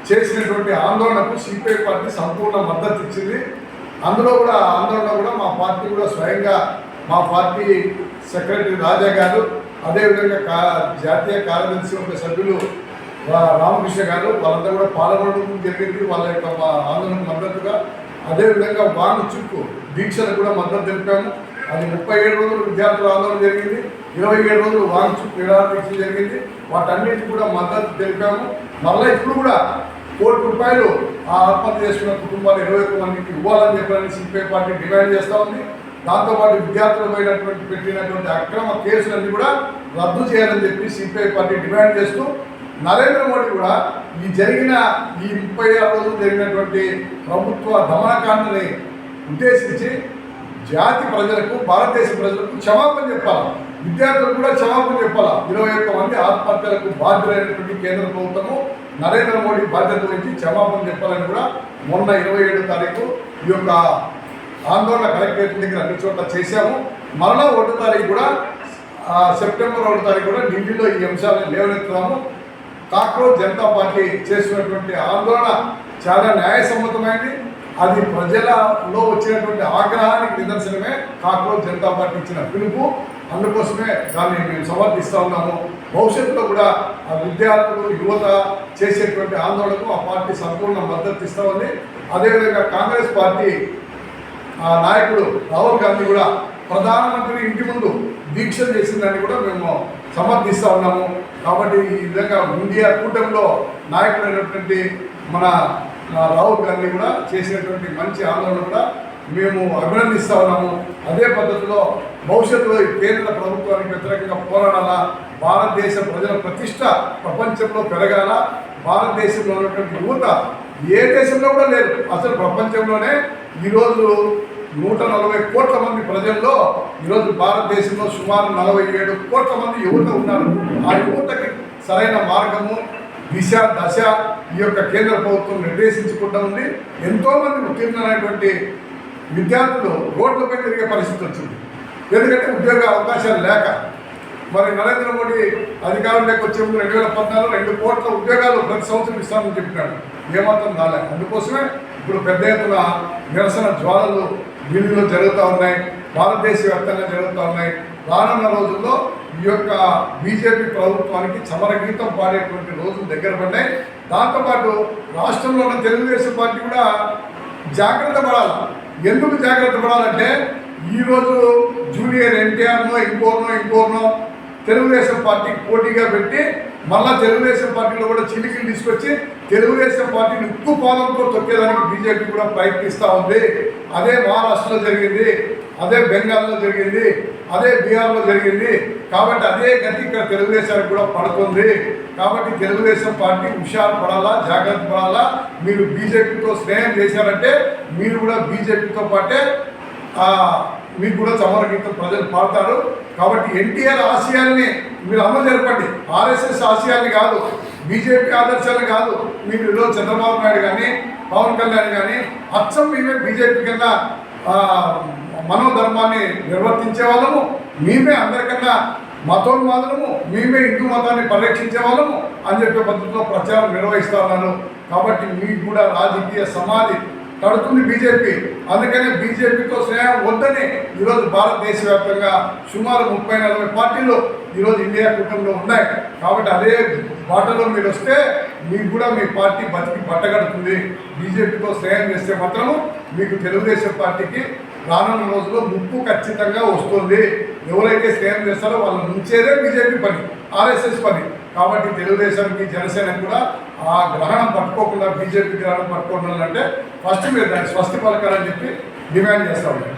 చేసినటువంటి ఆందోళనకు CPI party సంపూర్ణ మద్దతు ఇచ్చింది. అందులో కూడా ఆందోళన కూడా మా పార్టీ కూడా స్వయంగా మా పార్టీ సెక్రటరీ రాజా గారు, అదేవిధంగా జాతీయ కార్యదర్శి యొక్క సభ్యులు రామకృష్ణ గారు వాళ్ళంతా కూడా పాల్గొనడం జరిగింది వాళ్ళ యొక్క ఆందోళనకు మద్దతుగా. అదేవిధంగా వాంగ్ చుక్కు దీక్షలకు కూడా మద్దతు తెలిపాము. అది 37 రోజులు విద్యార్థుల ఆందోళన జరిగింది, 27 రోజులు వాంగ్ చుక్కు నిరాహార దీక్ష జరిగింది. వాటన్నిటికీ కూడా మద్దతు తెలిపాము. మళ్ళీ ఇప్పుడు కూడా ₹1 కోటి ఆ ఆత్మహత్య చేసుకున్న కుటుంబాలు 21 మందికి ఇవ్వాలని చెప్పాలని సిపిఐ పార్టీ డిమాండ్ చేస్తూ ఉంది. దాంతోపాటు విద్యార్థులపై పెట్టినటువంటి అక్రమ కేసులన్నీ కూడా రద్దు చేయాలని చెప్పి సిపిఐ పార్టీ డిమాండ్ చేస్తూ నరేంద్ర మోడీ కూడా ఈ 36 రోజులు జరిగినటువంటి ప్రభుత్వ దమనకాండని ఉద్దేశించి జాతి ప్రజలకు, భారతదేశ ప్రజలకు క్షమాపణ చెప్పాలి, విద్యార్థులకు కూడా క్షమాపణ చెప్పాలి. 21 మంది ఆత్మహత్యలకు బాధ్యులైనటువంటి కేంద్ర ప్రభుత్వము నరేంద్ర మోడీ బాధ్యత వహించి క్షమాపణ చెప్పాలని కూడా మొన్న 27వ తారీఖు ఈ యొక్క ఆందోళన కలెక్టరేట్ దగ్గర అన్ని చోట్ల చేశాము. మరలా 1వ తారీఖు కూడా సెప్టెంబర్ 1వ తారీఖు కూడా ఢిల్లీలో ఈ అంశాలను లేవనెత్తుతాము. కాక్రోచ్ జనతా పార్టీ చేసినటువంటి ఆందోళన చాలా న్యాయసమ్మతమైంది. అది ప్రజలలో వచ్చినటువంటి ఆగ్రహానికి నిదర్శనమే కాక్రోచ్ జనతా పార్టీ ఇచ్చిన పిలుపు. అందుకోసమే దాన్ని మేము సమర్థిస్తూ ఉన్నాము. భవిష్యత్తులో కూడా ఆ విద్యార్థులు, యువత చేసేటువంటి ఆందోళనకు ఆ పార్టీ సంపూర్ణ మద్దతు ఇస్తూ ఉంది. అదేవిధంగా కాంగ్రెస్ పార్టీ నాయకుడు రాహుల్ గాంధీ కూడా ప్రధానమంత్రి ఇంటి ముందు దీక్ష చేసిందని కూడా మేము సమర్థిస్తూ ఉన్నాము. కాబట్టి ఈ విధంగా ఇండియా కూటమిలో నాయకుడైనటువంటి మన రాహుల్ గాంధీ కూడా చేసినటువంటి మంచి ఆందోళన కూడా మేము అభినందిస్తూ ఉన్నాము. అదే పద్ధతిలో భవిష్యత్తులో కేంద్ర ప్రభుత్వానికి వ్యతిరేకంగా పోరాడాలా, భారతదేశ ప్రజల ప్రతిష్ట ప్రపంచంలో పెరగాల, భారతదేశంలో ఉన్నటువంటి యువత ఏ దేశంలో కూడా లేదు. అసలు ప్రపంచంలోనే ఈరోజు 140 కోట్ల మంది ప్రజల్లో ఈరోజు భారతదేశంలో సుమారు 47 కోట్ల మంది యువత ఉన్నారు. ఆ యువతకి సరైన మార్గము, దిశ, దశ ఈ యొక్క కేంద్ర ప్రభుత్వం నిర్దేశించుకుంటూ ఉంది. ఎంతోమంది ఉత్తీర్ణమైనటువంటి విద్యార్థులు రోడ్లపై తిరిగే పరిస్థితి వచ్చింది. ఎందుకంటే ఉద్యోగ అవకాశాలు లేక. మరి నరేంద్ర మోడీ అధికారంలోకి వచ్చే ముందు 2014 2 కోట్ల ఉద్యోగాలు ప్రతి సంవత్సరం ఇస్తామని చెప్పినాడు. ఏమాత్రం రాలేదు. అందుకోసమే ఇప్పుడు పెద్ద ఎత్తున నిరసన జ్వాలలు ఢిల్లీలో జరుగుతూ ఉన్నాయి, భారతదేశ వ్యాప్తంగా జరుగుతూ ఉన్నాయి. రానున్న రోజుల్లో ఈ యొక్క బీజేపీ ప్రభుత్వానికి సమరగీతం పాడేటువంటి రోజులు దగ్గర పడ్డాయి. దాంతోపాటు రాష్ట్రంలో ఉన్న తెలుగుదేశం పార్టీ కూడా జాగ్రత్త పడాలి. ఎందుకు జాగ్రత్త పడాలంటే ఈరోజు జూనియర్ ఎన్టీఆర్నో ఇంకోర్నో తెలుగుదేశం పార్టీకి పోటీగా పెట్టి మళ్ళా తెలుగుదేశం పార్టీలో కూడా చిలికిలు తీసుకొచ్చి తెలుగుదేశం పార్టీని ఉక్కు పాదంతో తొక్కేదానికి బీజేపీ కూడా ప్రయత్నిస్తూ ఉంది. అదే మహారాష్ట్రలో జరిగింది, అదే బెంగాల్లో జరిగింది, అదే బీహార్లో జరిగింది. కాబట్టి అదే గతి ఇక్కడ తెలుగుదేశానికి కూడా పడుతుంది. కాబట్టి తెలుగుదేశం పార్టీ హుషారు పడాలా, జాగ్రత్త పడాలా. మీరు బీజేపీతో స్నేహం చేశారంటే మీరు కూడా బీజేపీతో పాటే మీకు కూడా సమరగీతం ప్రజలు పాడతారు. కాబట్టి ఎన్టీఆర్ ఆశయాల్ని మీరు అమలు జరపండి. ఆర్ఎస్ఎస్ ఆశయాల్ని కాదు, బీజేపీ ఆదర్శాలు కాదు. మీరు ఈరోజు చంద్రబాబు నాయుడు కానీ, పవన్ కళ్యాణ్ కానీ అచ్చం మేమే బీజేపీ కన్నా మనోధర్మాన్ని నిర్వర్తించే వాళ్ళము, మేమే అందరికన్నా మతోన్మాదులము, మేమే హిందూ మతాన్ని పరిరక్షించే వాళ్ళము అని చెప్పే పద్ధతిలో ప్రచారం నిర్వహిస్తూ ఉన్నారు. కాబట్టి మీకు కూడా రాజకీయ సమాధి కడుతుంది బీజేపీ. అందుకనే బీజేపీతో స్నేహం వద్దని ఈరోజు భారతదేశ వ్యాప్తంగా సుమారు 30-40 పార్టీలు ఈరోజు ఇండియా కూటమిలో ఉన్నాయి. కాబట్టి అదే బాటలో మీరు వస్తే మీకు కూడా మీ పార్టీ బతికి బట్టగడుతుంది. బీజేపీతో స్నేహం చేస్తే మాత్రము మీకు తెలుగుదేశం పార్టీకి రానున్న రోజుల్లో ముప్పు ఖచ్చితంగా వస్తుంది. ఎవరైతే స్నేహం చేస్తారో వాళ్ళు ముంచేదే బీజేపీ పని, ఆర్ఎస్ఎస్ పని. కాబట్టి తెలుగుదేశానికి, జనసేనకు కూడా ఆ గ్రహణం పట్టుకోకుండా, బీజేపీ గ్రహణం పట్టుకోకుండా అంటే ఫస్ట్ మీరు దాన్ని స్వస్తి పలకాలని చెప్పి డిమాండ్ చేస్తూ ఉంటారు.